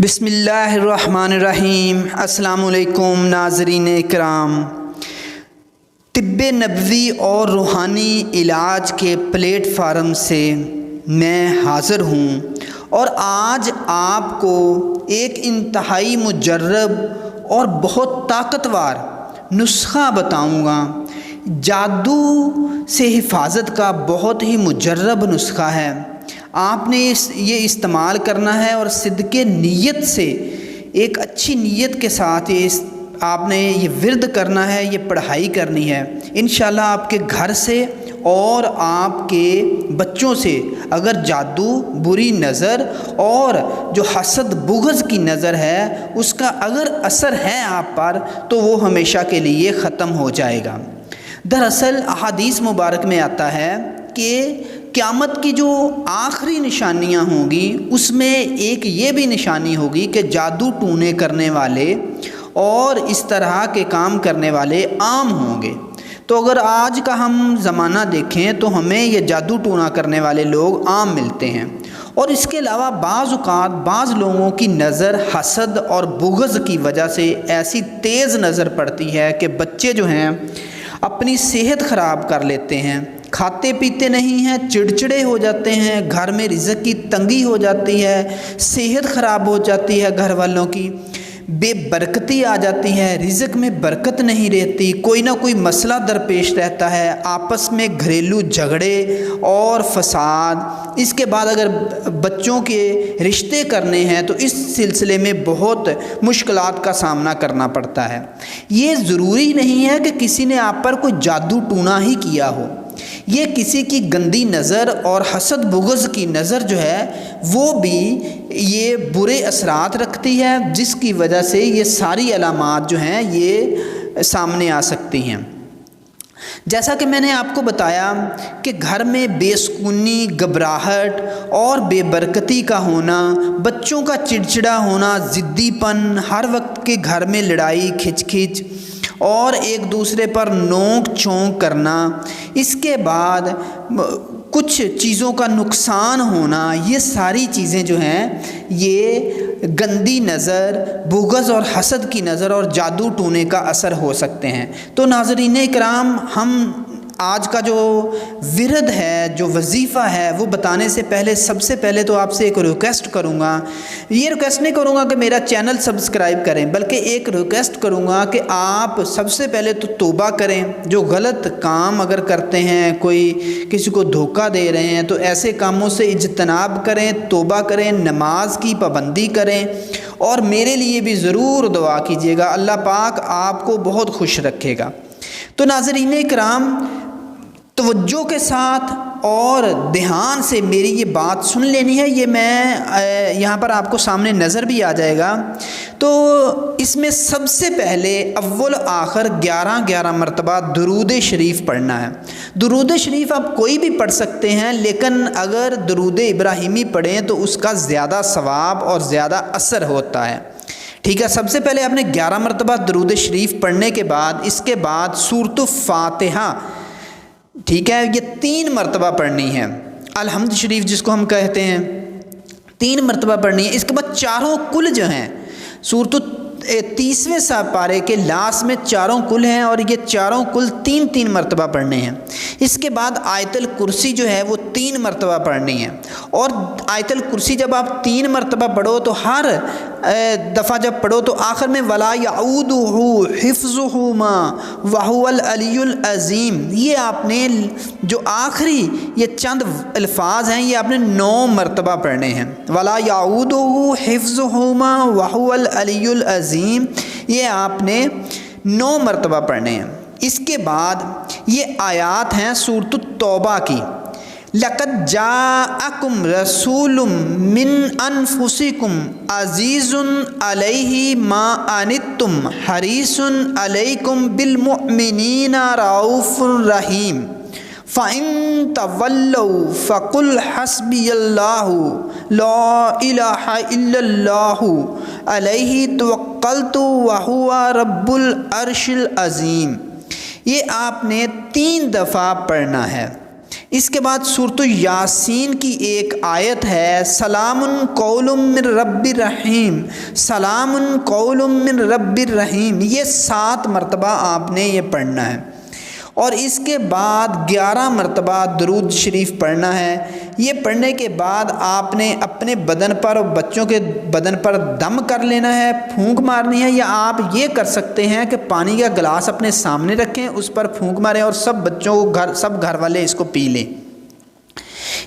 بسم اللہ الرحمن الرحیم۔ السلام علیکم ناظرین اکرام۔ طب نبوی اور روحانی علاج کے پلیٹ فارم سے میں حاضر ہوں اور آج آپ کو ایک انتہائی مجرب اور بہت طاقتور نسخہ بتاؤں گا۔ جادو سے حفاظت کا بہت ہی مجرب نسخہ ہے۔ آپ نے یہ استعمال کرنا ہے اور صدقے نیت سے، ایک اچھی نیت کے ساتھ آپ نے یہ ورد کرنا ہے، یہ پڑھائی کرنی ہے۔ انشاءاللہ آپ کے گھر سے اور آپ کے بچوں سے اگر جادو، بری نظر اور جو حسد بغض کی نظر ہے اس کا اگر اثر ہے آپ پر تو وہ ہمیشہ کے لیے ختم ہو جائے گا۔ دراصل احادیث مبارک میں آتا ہے کہ قیامت کی جو آخری نشانیاں ہوں گی اس میں ایک یہ بھی نشانی ہوگی کہ جادو ٹونے کرنے والے اور اس طرح کے کام کرنے والے عام ہوں گے۔ تو اگر آج کا ہم زمانہ دیکھیں تو ہمیں یہ جادو ٹونا کرنے والے لوگ عام ملتے ہیں، اور اس کے علاوہ بعض اوقات بعض لوگوں کی نظر حسد اور بغض کی وجہ سے ایسی تیز نظر پڑتی ہے کہ بچے جو ہیں اپنی صحت خراب کر لیتے ہیں، کھاتے پیتے نہیں ہیں، چڑچڑے ہو جاتے ہیں، گھر میں رزق کی تنگی ہو جاتی ہے، صحت خراب ہو جاتی ہے، گھر والوں کی بے برکتی آ جاتی ہے، رزق میں برکت نہیں رہتی، کوئی نہ کوئی مسئلہ درپیش رہتا ہے، آپس میں گھریلو جھگڑے اور فساد۔ اس کے بعد اگر بچوں کے رشتے کرنے ہیں تو اس سلسلے میں بہت مشکلات کا سامنا کرنا پڑتا ہے۔ یہ ضروری نہیں ہے کہ کسی نے آپ پر کوئی جادو ٹونا ہی کیا ہو، یہ کسی کی گندی نظر اور حسد بغض کی نظر جو ہے وہ بھی یہ برے اثرات رکھتی ہے، جس کی وجہ سے یہ ساری علامات جو ہیں یہ سامنے آ سکتی ہیں۔ جیسا کہ میں نے آپ کو بتایا کہ گھر میں بے سکونی، گھبراہٹ اور بے برکتی کا ہونا، بچوں کا چڑچڑا ہونا، ضدی پن، ہر وقت کے گھر میں لڑائی کھچ کھچ اور ایک دوسرے پر نوک چونک کرنا، اس کے بعد کچھ چیزوں کا نقصان ہونا، یہ ساری چیزیں جو ہیں یہ گندی نظر، بغض اور حسد کی نظر اور جادو ٹونے کا اثر ہو سکتے ہیں۔ تو ناظرین اکرام، ہم آج کا جو ورد ہے، جو وظیفہ ہے، وہ بتانے سے پہلے سب سے پہلے تو آپ سے ایک ریکویسٹ کروں گا۔ یہ ریکویسٹ نہیں کروں گا کہ میرا چینل سبسکرائب کریں، بلکہ ایک ریکویسٹ کروں گا کہ آپ سب سے پہلے تو توبہ کریں۔ جو غلط کام اگر کرتے ہیں، کوئی کسی کو دھوکہ دے رہے ہیں تو ایسے کاموں سے اجتناب کریں، توبہ کریں، نماز کی پابندی کریں، اور میرے لیے بھی ضرور دعا کیجیے گا، اللہ پاک آپ کو بہت خوش رکھے گا۔ تو ناظرین کرام، توجہ کے ساتھ اور دھیان سے میری یہ بات سن لینی ہے۔ یہ میں یہاں پر آپ کو سامنے نظر بھی آ جائے گا۔ تو اس میں سب سے پہلے اول آخر 11 مرتبہ درود شریف پڑھنا ہے۔ درود شریف آپ کوئی بھی پڑھ سکتے ہیں، لیکن اگر درود ابراہیمی پڑھیں تو اس کا زیادہ ثواب اور زیادہ اثر ہوتا ہے۔ ٹھیک ہے، سب سے پہلے آپ نے 11 مرتبہ درود شریف پڑھنے کے بعد اس کے بعد سورۃ الفاتحہ، ٹھیک ہے، یہ 3 مرتبہ پڑھنی ہے۔ الحمد شریف جس کو ہم کہتے ہیں، 3 مرتبہ پڑھنی ہے۔ اس کے بعد چاروں کل جو ہیں، سورۃ 30ویں پارے کے لاسٹ میں چاروں کل ہیں، اور یہ چاروں کل 3 مرتبہ پڑھنے ہیں۔ اس کے بعد آیت الکرسی جو ہے وہ 3 مرتبہ پڑھنی ہے، اور آیت الکرسی جب آپ 3 مرتبہ پڑھو تو ہر دفعہ جب پڑھو تو آخر میں وَلَا يَعُودُهُ حِفْظُهُمَا وَهُوَ الْعَلِيُّ الْعَظِيمُ، یہ آپ نے جو آخری یہ چند الفاظ ہیں یہ آپ نے 9 مرتبہ پڑھنے ہیں۔ وَلَا يَعُودُهُ حِفْظُهُمَا وَهُوَ الْعَلِيُّ الْعَظِيمُ، یہ آپ نے 9 مرتبہ پڑھنے ہیں۔ اس کے بعد یہ آیات ہیں سورۃ التوبہ کی۔ لَقَدْ جَاءَكُمْ رَسُولٌ مِّنْ أَنفُسِكُمْ عَزِيزٌ عَلَيْهِ مَا عَنِتُّمْ حَرِيصٌ عَلَيْكُمْ بِالْمُؤْمِنِينَ رَءُوفٌ رَحِيمٌ فَإِن تَوَلَّوْا فَقُلْ حَسْبِيَ اللَّهُ لَا إِلَٰهَ إِلَّا اللَّهُ عَلَيْهِ تَوَكَّلْتُ وَهُوَ رَبُّ الْعَرْشِ الْعَظِيمِ، یہ آپ نے 3 دفعہ پڑھنا ہے۔ اس کے بعد سورۃ یاسین کی ایک آیت ہے، سلام قول من رب الرحیم، سلام قول من رب الرحیم، یہ 7 مرتبہ آپ نے یہ پڑھنا ہے، اور اس کے بعد 11 مرتبہ درود شریف پڑھنا ہے۔ یہ پڑھنے کے بعد آپ نے اپنے بدن پر اور بچوں کے بدن پر دم کر لینا ہے، پھونک مارنی ہے، یا آپ یہ کر سکتے ہیں کہ پانی کا گلاس اپنے سامنے رکھیں، اس پر پھونک ماریں اور سب بچوں کو سب گھر والے اس کو پی لیں۔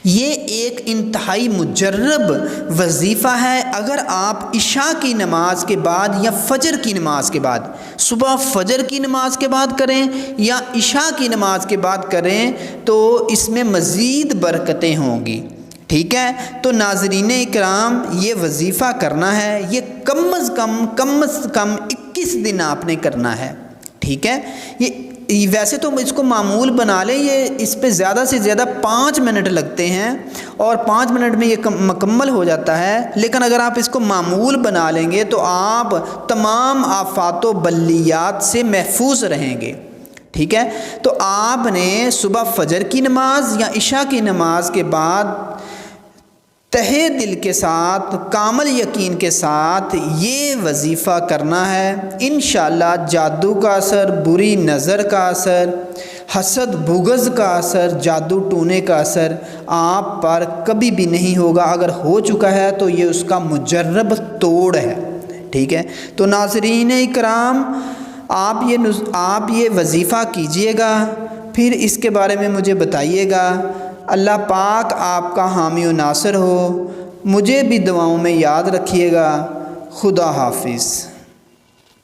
یہ ایک انتہائی مجرب وظیفہ ہے۔ اگر آپ عشاء کی نماز کے بعد یا فجر کی نماز کے بعد، صبح فجر کی نماز کے بعد کریں یا عشاء کی نماز کے بعد کریں تو اس میں مزید برکتیں ہوں گی، ٹھیک ہے۔ تو ناظرین اکرام، یہ وظیفہ کرنا ہے، یہ کم از کم 21 دن آپ نے کرنا ہے، ٹھیک ہے۔ یہ ویسے تو اس کو معمول بنا لیں، یہ اس پہ زیادہ سے زیادہ 5 منٹ لگتے ہیں اور 5 منٹ میں یہ مکمل ہو جاتا ہے، لیکن اگر آپ اس کو معمول بنا لیں گے تو آپ تمام آفات و بلیات سے محفوظ رہیں گے، ٹھیک ہے۔ تو آپ نے صبح فجر کی نماز یا عشاء کی نماز کے بعد تہہ دل کے ساتھ، کامل یقین کے ساتھ یہ وظیفہ کرنا ہے۔ انشاءاللہ جادو کا اثر، بری نظر کا اثر، حسد بغض کا اثر، جادو ٹونے کا اثر آپ پر کبھی بھی نہیں ہوگا۔ اگر ہو چکا ہے تو یہ اس کا مجرب توڑ ہے، ٹھیک ہے۔ تو ناظرین اکرام، آپ یہ وظیفہ کیجئے گا، پھر اس کے بارے میں مجھے بتائیے گا۔ اللہ پاک آپ کا حامی و ناصر ہو، مجھے بھی دعاؤں میں یاد رکھیے گا۔ خدا حافظ۔